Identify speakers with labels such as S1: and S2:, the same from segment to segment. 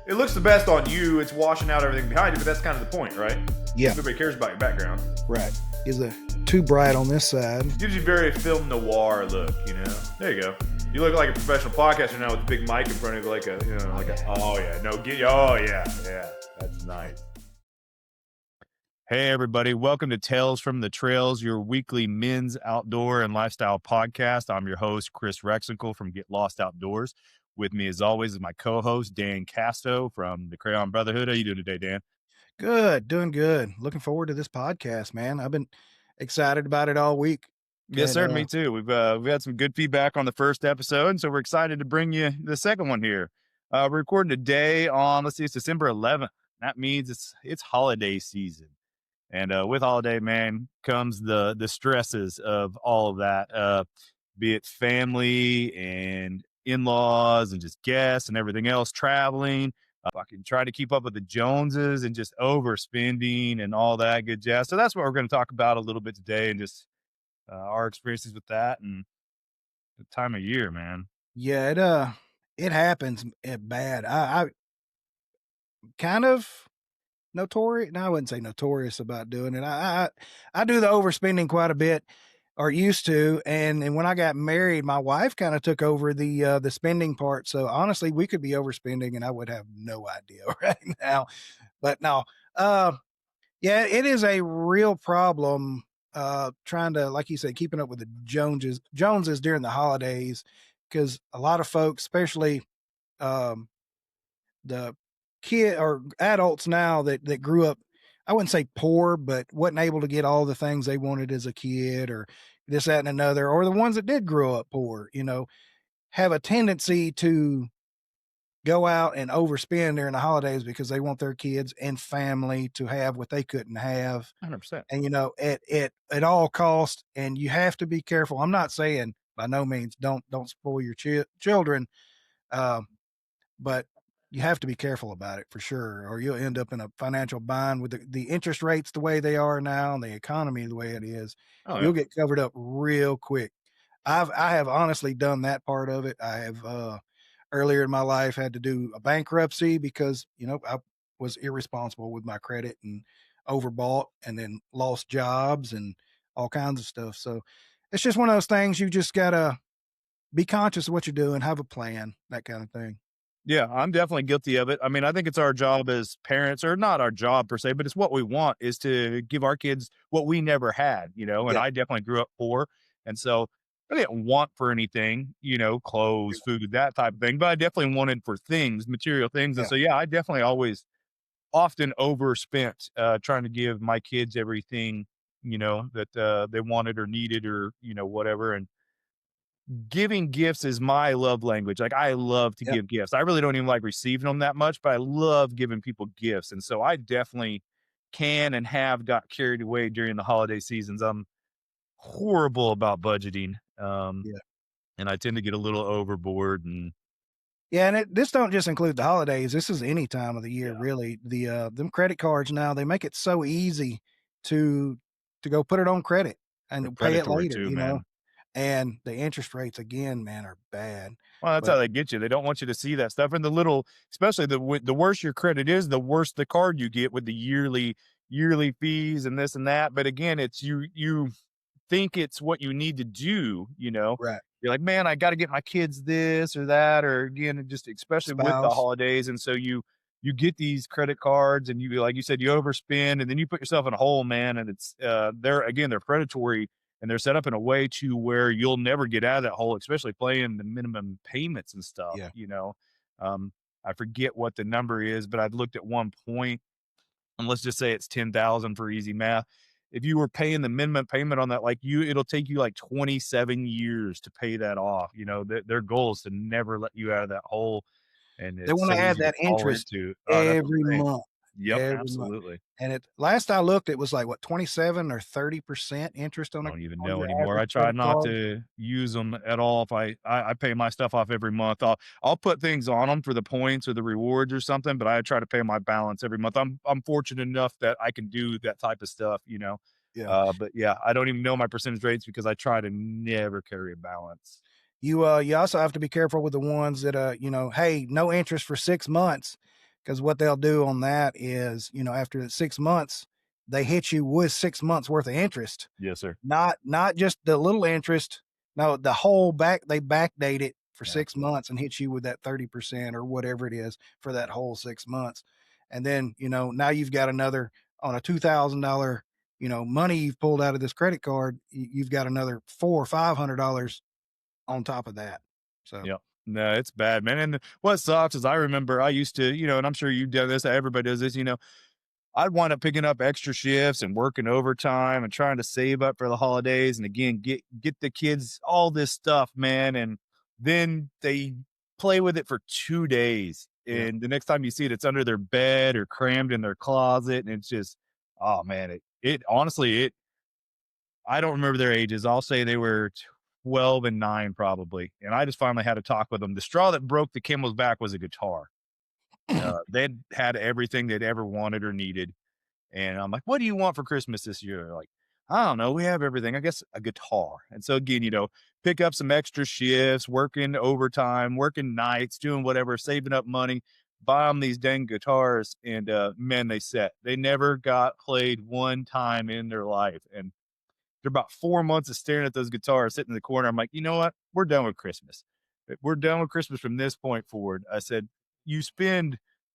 S1: it looks the best on you. It's washing out everything behind you, but that's kind of the point, right?
S2: Yeah.
S1: Nobody cares about your background.
S2: Right. Is it too bright on this side?
S1: Gives you very film noir look, you know. There you go. You look like a professional podcaster now with a big mic in front of you, yeah, that's nice. Hey everybody, welcome to Tales from the Trails, your weekly men's outdoor and lifestyle podcast. I'm your host, Kris Rexwinkle from Get Lost Outdoors. With me, as always, is my co-host, Dan Casto from the Crayon Brotherhood. How you doing today, Dan?
S2: Good, doing good. Looking forward to this podcast, man. I've been excited about it all week.
S1: Yes, sir. Me too. We've had some good feedback on the first episode, and so we're excited to bring you the second one here. We're recording today on, it's December 11th. That means it's holiday season. And with holiday, man, comes the stresses of all of that, be it family and in-laws and just guests and everything else, traveling, fucking trying to keep up with the Joneses and just overspending and all that good jazz. So that's what we're going to talk about a little bit today, and just our experiences with that and the time of year, man.
S2: Yeah, it happens bad. I kind of notorious. No, I wouldn't say notorious about doing it. I do the overspending quite a bit, or used to. And when I got married, my wife kind of took over the spending part. So honestly, we could be overspending, and I would have no idea right now. But no, yeah, it is a real problem. Trying to, like you said, keeping up with the Joneses during the holidays, because a lot of folks, especially the kid or adults now that grew up, I wouldn't say poor, but wasn't able to get all the things they wanted as a kid, or this, that, and another, or the ones that did grow up poor, have a tendency to go out and overspend during the holidays because they want their kids and family to have what they couldn't have.
S1: 100%.
S2: And, at all cost. And you have to be careful. I'm not saying by no means don't spoil your children. But you have to be careful about it for sure, or you'll end up in a financial bind with the interest rates the way they are now and the economy the way it is.
S1: Oh, yeah.
S2: You'll get covered up real quick. I have honestly done that part of it. I have earlier in my life had to do a bankruptcy because I was irresponsible with my credit and overbought, and then lost jobs and all kinds of stuff. So it's just one of those things. You just gotta be conscious of what you're doing, have a plan, that kind of thing.
S1: Yeah, I'm definitely guilty of it. I mean, I think it's our job as parents, or not our job per se, but it's what we want, is to give our kids what we never had, and
S2: Yeah.
S1: I definitely grew up poor. And so I didn't want for anything, clothes, food, that type of thing, but I definitely wanted for things, material things. And
S2: Yeah.
S1: so, yeah, I definitely always often overspent trying to give my kids everything, that they wanted or needed, or, whatever. And giving gifts is my love language. Like, I love to
S2: Yep.
S1: give gifts. I really don't even like receiving them that much, but I love giving people gifts. And so I definitely can and have got carried away during the holiday seasons. I'm horrible about budgeting.
S2: Yeah.
S1: And I tend to get a little overboard. And
S2: Yeah, and this don't just include the holidays. This is any time of the year,
S1: Yeah.
S2: really. The them credit cards now, they make it so easy to go put it on credit
S1: they're
S2: and pay it
S1: predatory
S2: later,
S1: too, man.
S2: And the interest rates again, man, are bad.
S1: Well, that's
S2: But
S1: how they get you. They don't want you to see that stuff. And the little, especially the worse your credit is, the worse the card you get with the yearly fees and this and that. But again, it's you think it's what you need to do,
S2: right,
S1: You're like, man, I got to get my kids this or that, or again, just especially with the
S2: spouse.
S1: holidays. And so you get these credit cards, and like you said, you overspend, and then you put yourself in a hole, man. And it's they're predatory, and they're set up in a way to where you'll never get out of that hole, especially paying the minimum payments and stuff.
S2: Yeah,
S1: I forget what the number is, but I'd looked at one point, and let's just say it's 10,000 for easy math. If you were paying the minimum payment on that, it'll take you like 27 years to pay that off. Their goal is to never let you out of that hole. And
S2: they
S1: it's
S2: want to
S1: so
S2: add
S1: easy to
S2: that
S1: fall
S2: interest
S1: into. That's what
S2: every
S1: I'm saying.
S2: month,
S1: Yep,
S2: every month.
S1: absolutely.
S2: And last I looked, it was like what 27 or 30% interest on
S1: I don't even
S2: on
S1: know
S2: your
S1: anymore.
S2: average
S1: I try
S2: credit
S1: not
S2: card.
S1: to use them at all. If I pay my stuff off every month, I'll put things on them for the points or the rewards or something, but I try to pay my balance every month. I'm fortunate enough that I can do that type of stuff.
S2: Yeah.
S1: But yeah, I don't even know my percentage rates because I try to never carry a balance.
S2: You also have to be careful with the ones that hey, no interest for 6 months, because what they'll do on that is, after the 6 months, they hit you with 6 months worth of interest,
S1: Yes, sir.
S2: not just the little interest. No, the whole back. They backdate it for
S1: Yeah.
S2: 6 months and hit you with that 30% or whatever it is for that whole 6 months. And then, now you've got another on a $2,000, money you've pulled out of this credit card. You've got another $400 or $500 on top of that. So
S1: Yep. No, it's bad, man. And what sucks is I remember I used to, and I'm sure you've done this, everybody does this, I'd wind up picking up extra shifts and working overtime and trying to save up for the holidays and again get the kids all this stuff, man. And then they play with it for 2 days.
S2: yeah,
S1: And the next time you see it, it's under their bed or crammed in their closet. And it's just, oh man, it honestly, I don't remember their ages. I'll say they were 12 and 9 probably. And I just finally had to talk with them. The straw that broke the camel's back was a guitar. They'd had everything they'd ever wanted or needed. And I'm like, "What do you want for Christmas this year?" They're like, "I don't know. We have everything. I guess a guitar." And so again, pick up some extra shifts, working overtime, working nights, doing whatever, saving up money, buy them these dang guitars, and man, they set. They never got played one time in their life, and after about 4 months of staring at those guitars sitting in the corner, I'm like, "You know what? We're done with Christmas. We're done with Christmas from this point forward." I said,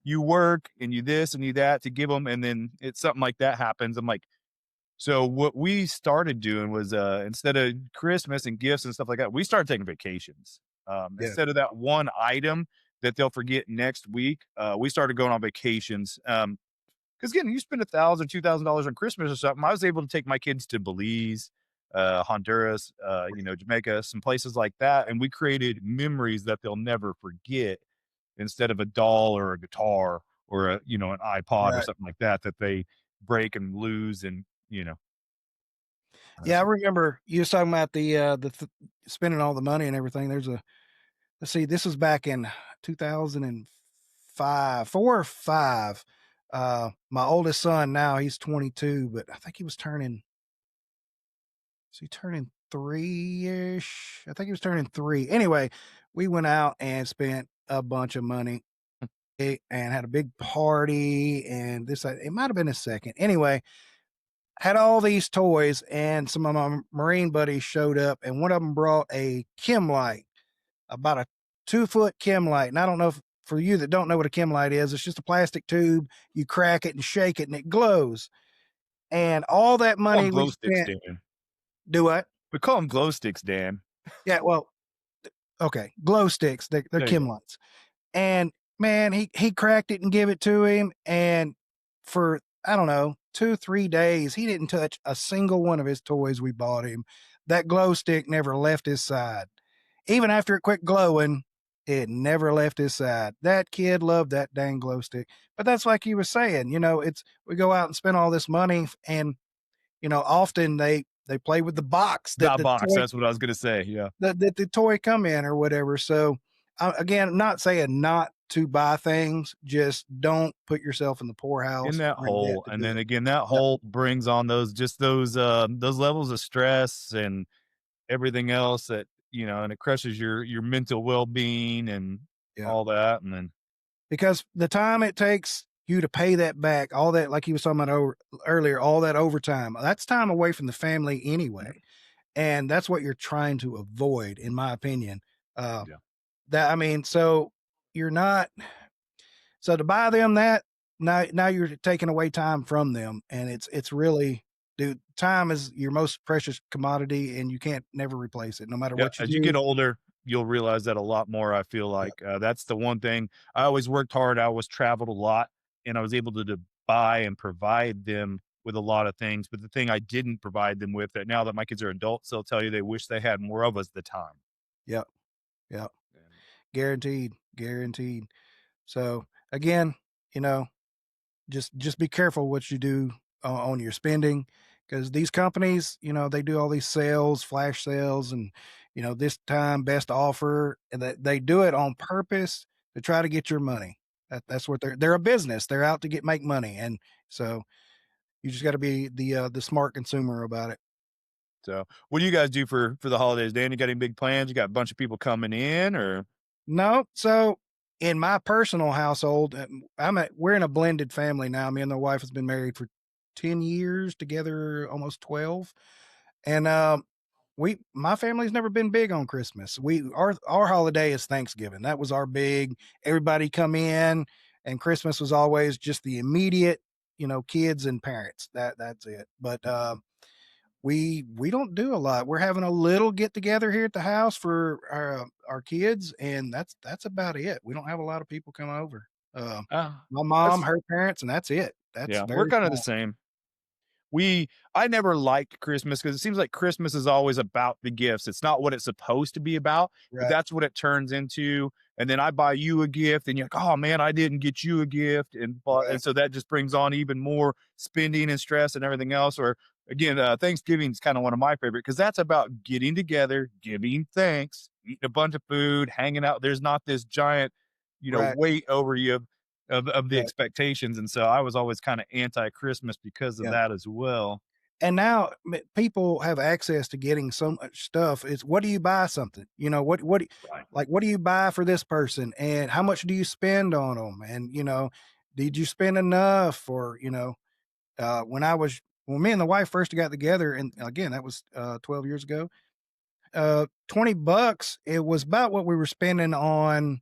S1: you work and you this and you that to give them, and then it's something like that happens." I'm like, so what we started doing was, instead of Christmas and gifts and stuff like that, we started taking vacations.
S2: yeah,
S1: Instead of that one item that they'll forget next week, we started going on vacations. Because again, you spend $1,000, $2,000 on Christmas or something. I was able to take my kids to Belize, Honduras, Jamaica, some places like that, and we created memories that they'll never forget. Instead of a doll or a guitar or an iPod or
S2: right.
S1: something like that that they break and lose, and
S2: Yeah, I
S1: so
S2: remember you was talking about spending all the money and everything. Let's see, this was back in 2005, 4 or 5. My oldest son now, he's 22, but I think he was turning 3-ish? I think he was turning 3. Anyway, we went out and spent a bunch of money and had a big party and it might have been a second. Anyway, had all these toys and some of my Marine buddies showed up and one of them brought a chem light, about a 2-foot chem light. And I don't know if for you that don't know what a chem light is, it's just a plastic tube. You crack it and shake it and it glows. And all that
S1: call them
S2: money we
S1: glow sticks,
S2: spent.
S1: Dan.
S2: Do what?
S1: We call them glow sticks, Dan.
S2: Yeah, well, okay, glow sticks. They're
S1: There you
S2: chem
S1: go.
S2: lights. And man, he cracked it and gave it to him. And for I don't know, 2, 3 days, he didn't touch a single one of his toys we bought him. That glow stick never left his side. Even after it quit glowing, it never left his side. That kid loved that dang glow stick. But that's like you were saying, it's we go out and spend all this money and often they play with the box that
S1: That
S2: the
S1: box,
S2: toy
S1: that's what I was gonna say, yeah.
S2: that the toy come in or whatever. So again, not saying not to buy things, just don't put yourself in the
S1: In
S2: poorhouse
S1: that
S2: or in debt
S1: hole,
S2: to
S1: and
S2: do
S1: then
S2: it.
S1: again, that
S2: Yep,
S1: hole brings on those levels of stress and everything else that, and it crushes your mental well-being and
S2: yeah.
S1: all that, and then
S2: Because the time it takes you to pay that back, all that, like you was talking about earlier, all that overtime, that's time away from the family anyway. And that's what you're trying to avoid, in my opinion. Uh,
S1: yeah.
S2: so you're not, so to buy them that, now you're taking away time from them. And it's really, dude, time is your most precious commodity and you can't never replace it, no matter
S1: Yeah,
S2: what you
S1: as you
S2: do.
S1: get older, you'll realize that a lot more, I feel
S2: Yeah.
S1: like, that's the one thing. I always worked hard, I always traveled a lot, and I was able to buy and provide them with a lot of things, but the thing I didn't provide them with that now that my kids are adults, they'll tell you they wish they had more of, was the time.
S2: Yep. Yep.
S1: And
S2: Guaranteed. Guaranteed. So again, you know, just be careful what you do on your spending because these companies, they do all these sales, flash sales, and this time best offer, and that they do it on purpose to try to get your money. That's what they're a business. They're out to make money, and so you just got to be the smart consumer about it.
S1: so, what do you guys do for the holidays, Dan? You got any big plans? You got a bunch of people coming in or
S2: No, so in my personal household, we're in a blended family now. Me and the wife has been married for 10 years together, almost 12. And my family's never been big on Christmas. Our holiday is Thanksgiving. That was our big, everybody come in, and Christmas was always just the immediate, kids and parents. That's it. But we don't do a lot. We're having a little get together here at the house for our kids, and that's about it. We don't have a lot of people come over.
S1: Uh,
S2: My mom,
S1: that's
S2: her parents, and that's it. That's
S1: yeah, we're
S2: very
S1: kind of the
S2: small.
S1: same. I never liked Christmas because it seems like Christmas is always about the gifts. It's not what it's supposed to be about, but
S2: Right,
S1: that's what it turns into. And then I buy you a gift, and you're like, "Oh man, I didn't get you a gift," and
S2: right,
S1: so that just brings on even more spending and stress and everything else. Or again, Thanksgiving is kind of one of my favorite because that's about getting together, giving thanks, eating a bunch of food, hanging out. There's not this giant,
S2: right,
S1: weight over you of the
S2: right.
S1: expectations, and so I was always kinda anti-Christmas because of
S2: Yeah.
S1: that as well.
S2: And now people have access to getting so much stuff. It's what do you buy something?
S1: Right.
S2: What do you buy for this person, and how much do you spend on them? And did you spend enough? Or when me and the wife first got together, and again that was 12 years ago. $20, it was about what we were spending on,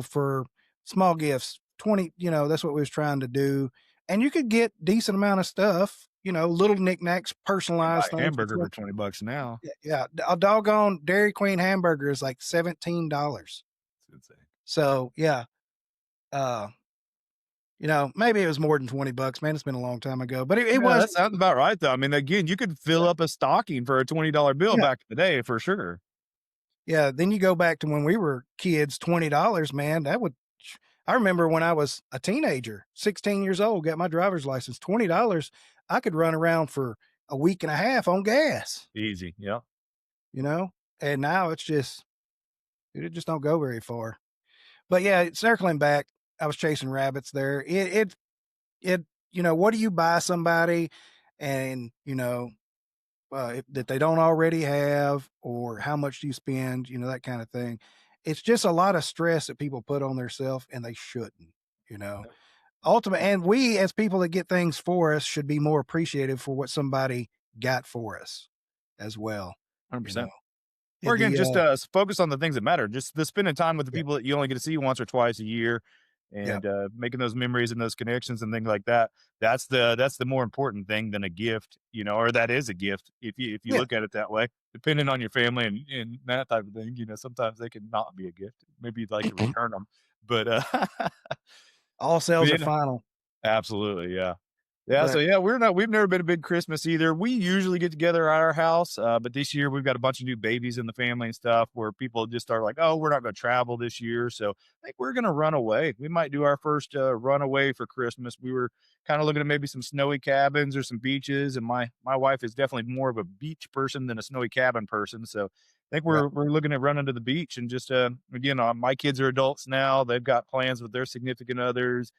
S2: for small gifts. 20, that's what we was trying to do. And you could get decent amount of stuff, little knickknacks,
S1: You can buy
S2: personalized
S1: a
S2: things for
S1: hamburger for 20 bucks now.
S2: yeah, a doggone Dairy Queen hamburger is like $17.
S1: It's insane.
S2: So yeah, uh, maybe it was more than $20, man. It's been a long time ago, but it
S1: Yeah,
S2: was,
S1: that sounds about right, though. I mean, again, you could fill
S2: yeah,
S1: up a stocking for a $20 bill
S2: yeah.
S1: back in the day for sure.
S2: Yeah, then you go back to when we were kids, $20, man, I remember when I was a teenager, 16 years old, got my driver's license, $20, I could run around for a week and a half on gas,
S1: Easy, yeah.
S2: you know? And now it just don't go very far. But yeah, circling back, I was chasing rabbits there. What do you buy somebody and, that they don't already have, or how much do you spend, that kind of thing. It's just a lot of stress that people put on themselves, and they shouldn't, you know. Ultimate, and we as people that get things for us should be more appreciative for what somebody got for us as well, you know.
S1: 100%. Or
S2: It-
S1: again,
S2: The
S1: just focus on the things that matter. Just the spending time with the
S2: Yeah,
S1: people that you only get to see once or twice a year,
S2: yeah,
S1: and making those memories and those connections and things like that. That's the more important thing than a gift, or that is a gift if you
S2: yeah.
S1: look at it that way. Depending on your family and that type of thing, sometimes they can not be a gift. Maybe you'd like to return them, but
S2: All
S1: but
S2: sales are
S1: you know,
S2: final,
S1: absolutely, yeah. Yeah, so
S2: but
S1: yeah, we've never been a big Christmas either. We usually get together at our house, but this year we've got a bunch of new babies in the family and stuff where people just are like, "Oh, we're not gonna travel this year." So I think we're gonna run away. We might do our first runaway for Christmas. We were kind of looking at maybe some snowy cabins or some beaches, and my wife is definitely more of a beach person than a snowy cabin person. So I think
S2: right.
S1: we're looking at running to the beach and just again, my kids are adults now. They've got plans with their significant others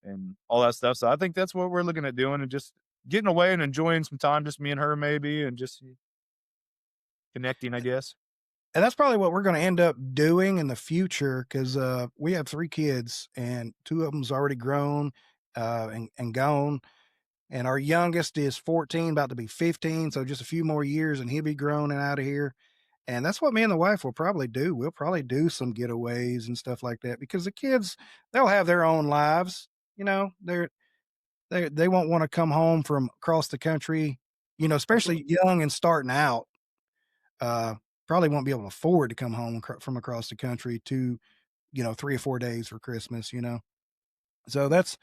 S1: and all that stuff. So I think that's what we're looking at doing and just getting away and enjoying some time, just me and her maybe, and just connecting, I guess.
S2: And that's probably what we're gonna end up doing in the future, because we have 3 kids, and 2 of them's already grown, and gone, and our youngest is 14, about to be 15, so just a few more years, and he'll be grown and out of here, and that's what me and the wife will probably do. We'll probably do some getaways and stuff like that, because the kids, they'll have their own lives, they won't wanna come home from across the country, especially
S1: Absolutely.
S2: young and starting out. uh, Probably won't be able to afford to come home from across the country to, 3 or 4 days for Christmas. So that's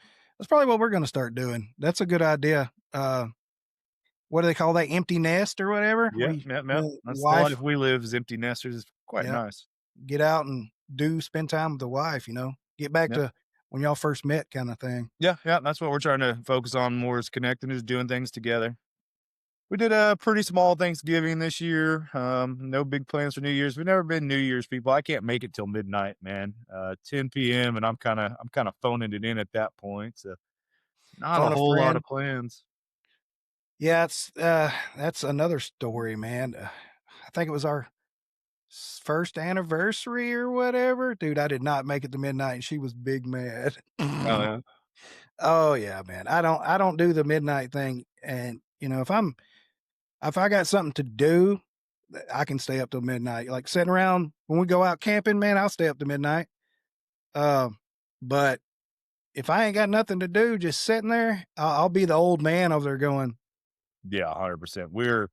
S2: probably what we're gonna start doing. That's a good idea. What do they call that? Empty nest or whatever? Where
S1: Yeah, yeah, yeah.
S2: the
S1: That's the life
S2: wife,
S1: we live as empty nesters. It's quite
S2: yeah,
S1: nice.
S2: get out and spend time with the wife. Get back
S1: Yep.
S2: to when y'all first met kinda thing.
S1: Yeah, yeah. That's what we're trying to focus on more is connecting, is doing things together. We did a pretty small Thanksgiving this year. No big plans for New Year's. We've never been New Year's people. I can't make it till midnight, man. 10 p.m. and I'm kind of phoning it in at that point. So not a
S2: Phone a
S1: whole lot
S2: friend.
S1: of plans.
S2: Yeah, that's another story, man. I think it was our first anniversary or whatever. Dude, I did not make it to midnight and she was big mad.
S1: Oh, yeah.
S2: Oh yeah, man. I don't do the midnight thing. And if I got something to do, I can stay up till midnight. Like sitting around when we go out camping, man, I'll stay up to midnight. Um, but if I ain't got nothing to do, just sitting there, I'll be the old man over there going,
S1: Yeah, 100%. We're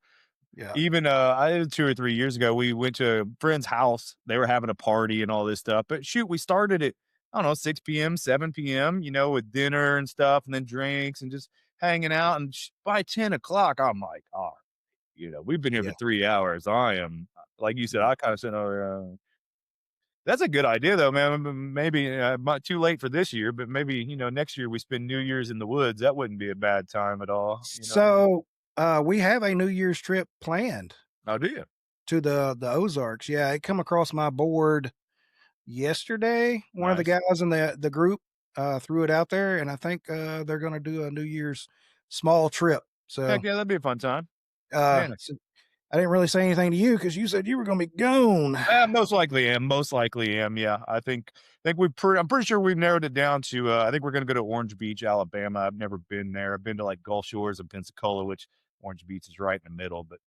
S2: yeah,
S1: even, I 2 or 3 years ago, we went to a friend's house. They were having a party and all this stuff, but shoot, we started at, I don't know, 6 PM, 7 PM, with dinner and stuff, and then drinks and just hanging out, and by 10 o'clock, I'm like, "Oh, we've been here
S2: yeah.
S1: for 3 hours." I am, like you said, I kinda sitting over, that's a good idea though, man. Maybe, not too late for this year, but maybe, next year we spend New Year's in the woods. That wouldn't be a bad time at all, you know what I mean?
S2: So we have a New Year's trip planned
S1: Oh, do you?
S2: to the Ozarks. Yeah, it come across my board yesterday. One of the
S1: Nice.
S2: guys in the group threw it out there, and I think they're going to do a New Year's small trip. So,
S1: Heck yeah, that'd be a fun time. Yeah.
S2: so I didn't really say anything to you because you said you were going to be gone.
S1: Most likely am, yeah. I'm pretty sure we've narrowed it down to, I think we're gonna go to Orange Beach, Alabama. I've never been there. I've been to, like, Gulf Shores and Pensacola, which Orange Beach is right in the middle, but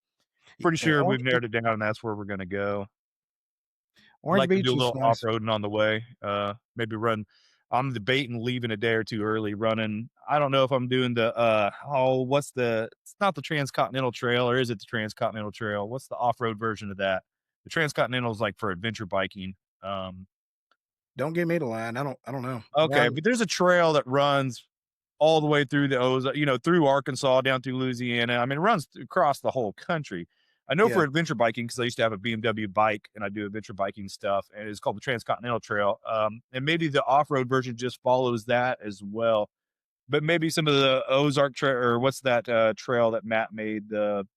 S1: pretty
S2: Yeah,
S1: sure we've narrowed it down, and that's where we're gonna go. I'd
S2: Orange
S1: like to do
S2: Beach
S1: a
S2: is
S1: little
S2: nice.
S1: off-roading on the way, maybe run. I'm debating leaving a day or 2 early, running. I don't know if I'm doing it's not the Transcontinental Trail, or is it the Transcontinental Trail? What's the off-road version of that? The Transcontinental is, like, for adventure biking. Um,
S2: Don't give me the line. I don't know.
S1: okay,
S2: Well,
S1: but there's a trail that runs all the way through the through Arkansas, down through Louisiana. I mean, it runs across the whole country. I know
S2: yeah.
S1: for adventure biking, because I used to have a BMW bike and I do adventure biking stuff, and it's called the Transcontinental Trail. And maybe the off-road version just follows that as well. But maybe some of the Ozark trail, or what's that trail that Matt made?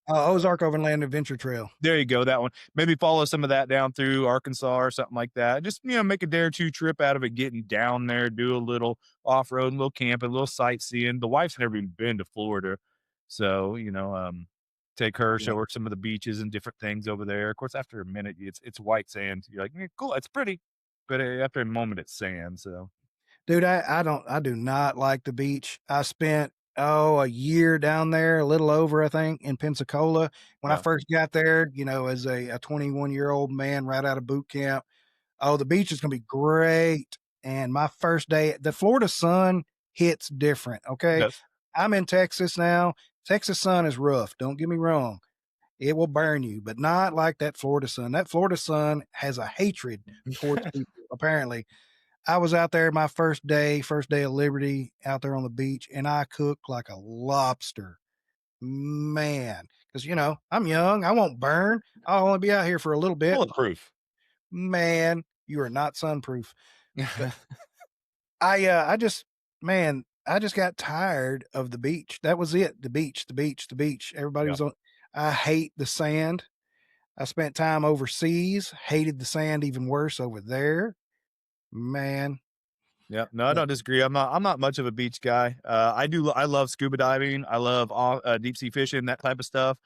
S2: Ozark Overland Adventure Trail.
S1: There you go, that one. Maybe follow some of that down through Arkansas or something like that. Just, make a day or 2 trip out of it, getting down there, do a little off-road, a little camping, a little sightseeing. The wife's never even been to Florida. So, take her,
S2: Yeah.
S1: show her some of the beaches and different things over there. Of course, after a minute, it's white sand. You're like, "Yeah, cool, it's pretty." But, after a moment, it's sand, so
S2: Dude, I do not like the beach. I spent, a year down there, a little over, I think, in Pensacola. When I
S1: yeah.
S2: first got there, as a 21-year-old man right out of boot camp. Oh, the beach is gonna be great. And my first day, the Florida sun hits different. Okay.
S1: Yes.
S2: I'm in Texas now. Texas sun is rough. Don't get me wrong. It will burn you, but not like that Florida sun. That Florida sun has a hatred towards people, apparently. I was out there my first day of liberty out there on the beach, and I cooked like a lobster. Man, because I'm young, I won't burn. I'll only be out here for a little bit.
S1: Bulletproof.
S2: Man, you are not sunproof. But I just man, I just got tired of the beach. That was it. The beach, the beach, the beach. Everybody
S1: Yeah.
S2: was on. I hate the sand. I spent time overseas, hated the sand even worse over there. Man,
S1: Yeah, no, I
S2: but
S1: don't disagree. I'm not much of a beach guy. I love scuba diving. I love deep sea fishing, that type of stuff.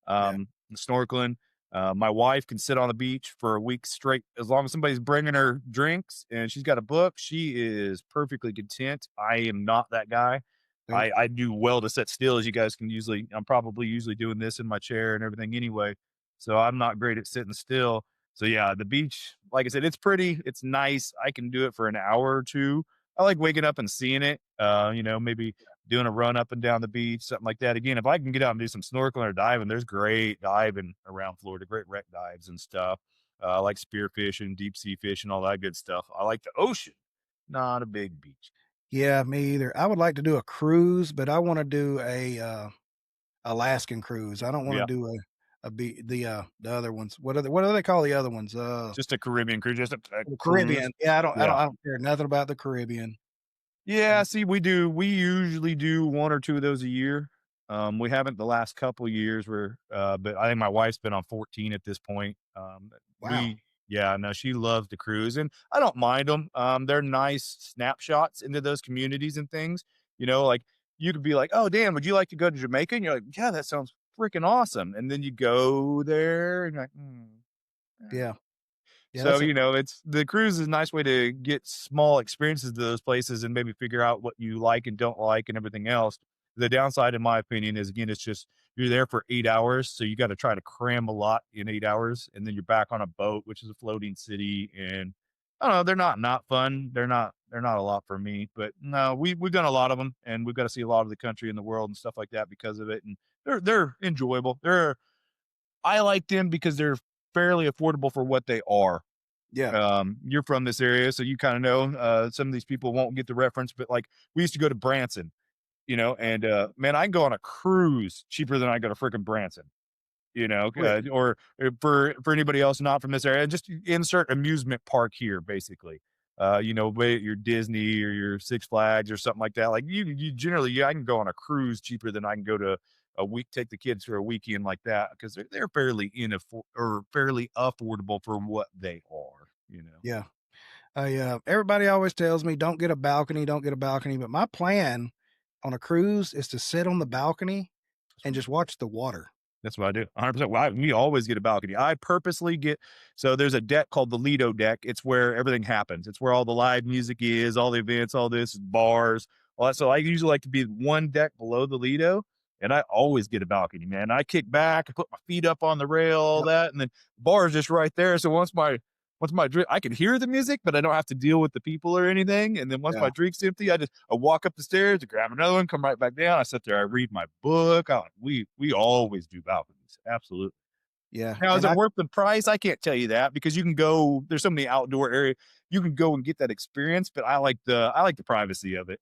S2: yeah,
S1: Snorkeling. My wife can sit on the beach for a week straight as long as somebody's bringing her drinks and she's got a book. She is perfectly content. I am not that guy.
S2: nope,
S1: I do well to sit still, as you guys can usually. I'm probably usually doing this in my chair and everything anyway, so I'm not great at sitting still. So yeah, the beach, like I said, it's pretty, it's nice. I can do it for an hour or 2. I like waking up and seeing it, maybe doing a run up and down the beach, something like that. Again, if I can get out and do some snorkeling or diving, there's great diving around Florida, great wreck dives and stuff. I like spearfishing, deep sea fishing, all that good stuff. I like the ocean, not a big beach.
S2: yeah, me either. I would like to do a cruise, but I want to do a Alaskan cruise. I don't want
S1: Yeah,
S2: to do the other ones. What do they call the other ones?
S1: just a Caribbean cruise, just a
S2: The Caribbean.
S1: cruise.
S2: Yeah,
S1: Yeah.
S2: I don't care nothing about the Caribbean.
S1: Yeah, see, we usually do 1 or 2 of those a year. We haven't the last couple years but I think my wife's been on 14 at this point.
S2: Wow.
S1: Yeah, no, she loves to cruise, and I don't mind them. They're nice snapshots into those communities and things. Like, you could be like, "Oh, damn, would you like to go to Jamaica?" And you're like, "Yeah, that sounds freaking awesome." And then you go there and you're like,
S2: Yeah. Yeah,
S1: So,
S2: that's a
S1: it's the cruise is a nice way to get small experiences to those places and maybe figure out what you like and don't like and everything else. The downside, in my opinion, is again, it's just you're there for 8 hours. So you got to try to cram a lot in 8 hours. And then you're back on a boat, which is a floating city. And I don't know, they're not fun. They're not a lot for me. But no, we've done a lot of them and we've got to see a lot of the country and the world and stuff like that because of it. And they're enjoyable. I like them because they're fairly affordable for what they are.
S2: yeah.
S1: You're from this area, so you kind of know, some of these people won't get the reference, but like we used to go to Branson, and man, I can go on a cruise cheaper than I go to freaking Branson.
S2: Quick.
S1: Or for anybody else not from this area, just insert amusement park here, basically. Your Disney or your Six Flags or something like that. Like you generally, yeah, I can go on a cruise cheaper than I can go to a week, take the kids for a weekend like that because they're fairly or fairly affordable for what they are.
S2: Yeah. Everybody always tells me don't get a balcony, don't get a balcony. But my plan on a cruise is to sit on the balcony and just watch the water.
S1: That's what I do. 100%. Well, we always get a balcony. I purposely get so there's a deck called the Lido deck. It's where everything happens. It's where all the live music is, all the events, all this bars, all that. So I usually like to be one deck below the Lido, and I always get a balcony, man. I kick back, I put my feet up on the rail, all
S2: Yep.
S1: that, and then the bar is just right there. So once my drink, I can hear the music, but I don't have to deal with the people or anything. And then once
S2: Yeah.
S1: my drink's empty, I walk up the stairs to grab another one, come right back down. I sit there, I read my book. We always do balconies, absolutely.
S2: Yeah.
S1: Now, is
S2: And
S1: it
S2: I,
S1: worth the price? I can't tell you that because you can go. There's so many outdoor area you can go and get that experience. But I like the privacy of it.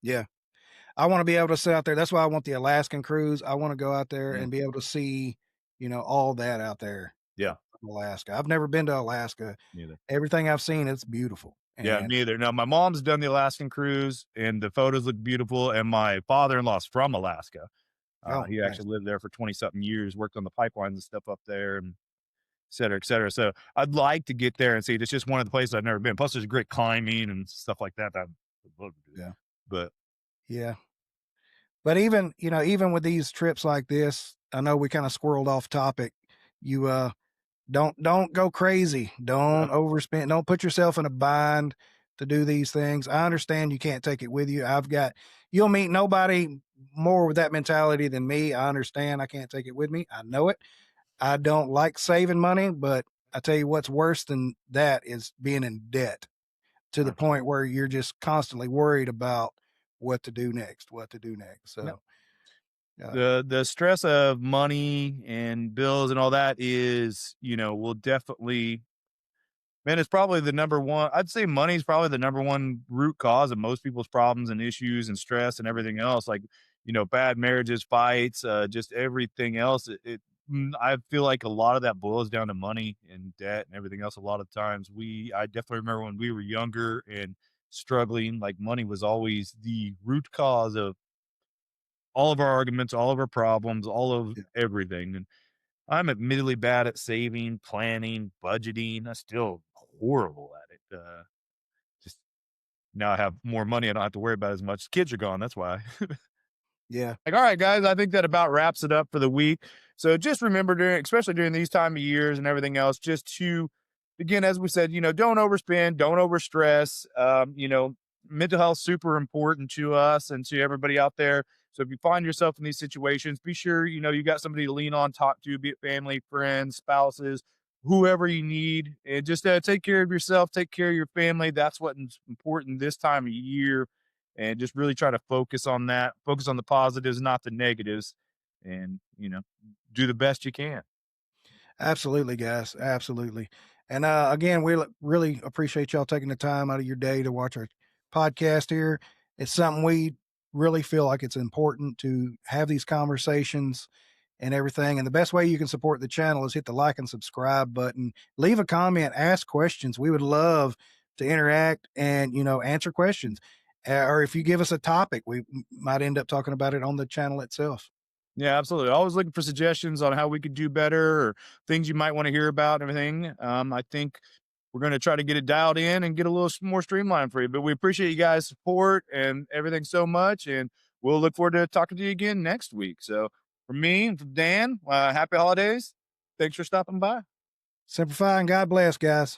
S2: yeah, I want to be able to sit out there. That's why I want the Alaskan cruise. I want to go out there
S1: Yeah,
S2: and be able to see, all that out there
S1: yeah,
S2: in Alaska. I've never been to Alaska.
S1: neither.
S2: Everything I've seen, it's beautiful.
S1: Yeah,
S2: And
S1: neither. Now, my mom's done the Alaskan cruise, and the photos look beautiful. And my father-in-law's from Alaska.
S2: oh,
S1: He
S2: nice.
S1: actually lived there for 20 something years, worked on the pipelines and stuff up there and et cetera, et cetera. So I'd like to get there and see it. It's just one of the places I've never been. Plus there's great climbing and stuff like that. That I'd love to do.
S2: Yeah.
S1: But
S2: Yeah. But even with these trips like this, I know we kind of squirreled off topic. You don't go crazy.
S1: yeah,
S2: Don't overspend. Don't put yourself in a bind to do these things. I understand you can't take it with you. You'll meet nobody more with that mentality than me. I understand I can't take it with me. I know it. I don't like saving money, but I tell you what's worse than that is being in debt to the
S1: 100%.
S2: point where you're just constantly worried about what to do next, what to do next.
S1: Yeah.
S2: So, uh,
S1: The stress of money and bills and all that is, will definitely. Man, it's probably the number one. I'd say money's probably the number one root cause of most people's problems and issues and stress and everything else. Like, bad marriages, fights, just everything else. I feel like a lot of that boils down to money and debt and everything else. A lot of times, I definitely remember when we were younger and struggling. Like, money was always the root cause of all of our arguments, all of our problems, all of
S2: yeah,
S1: everything. And I'm admittedly bad at saving, planning, budgeting. I'm still horrible at it. Just now I have more money. I don't have to worry about it as much. Kids are gone. That's why.
S2: yeah,
S1: Like, all right, guys, I think that about wraps it up for the week. So just remember especially during these time of years and everything else, just to, again, as we said, don't overspend, don't overstress. Mental health super important to us and to everybody out there. So if you find yourself in these situations, be sure, you got somebody to lean on, talk to, be it family, friends, spouses, whoever you need, and just take care of yourself, take care of your family. That's what's important this time of year and just really try to focus on that, focus on the positives, not the negatives, and do the best you can.
S2: absolutely, guys, absolutely. And again, we really appreciate y'all taking the time out of your day to watch our podcast here. It's something we really feel like it's important to have these conversations and everything. And the best way you can support the channel is hit the like and subscribe button, leave a comment, ask questions. We would love to interact and, answer questions. Or if you give us a topic, we might end up talking about it on the channel itself.
S1: Yeah, absolutely. Always looking for suggestions on how we could do better or things you might want to hear about and everything. I think we're going to try to get it dialed in and get a little more streamlined for you. But we appreciate you guys' support and everything so much. And we'll look forward to talking to you again next week. So from me and from Dan, happy holidays. Thanks for stopping by.
S2: Simplify and God bless, guys.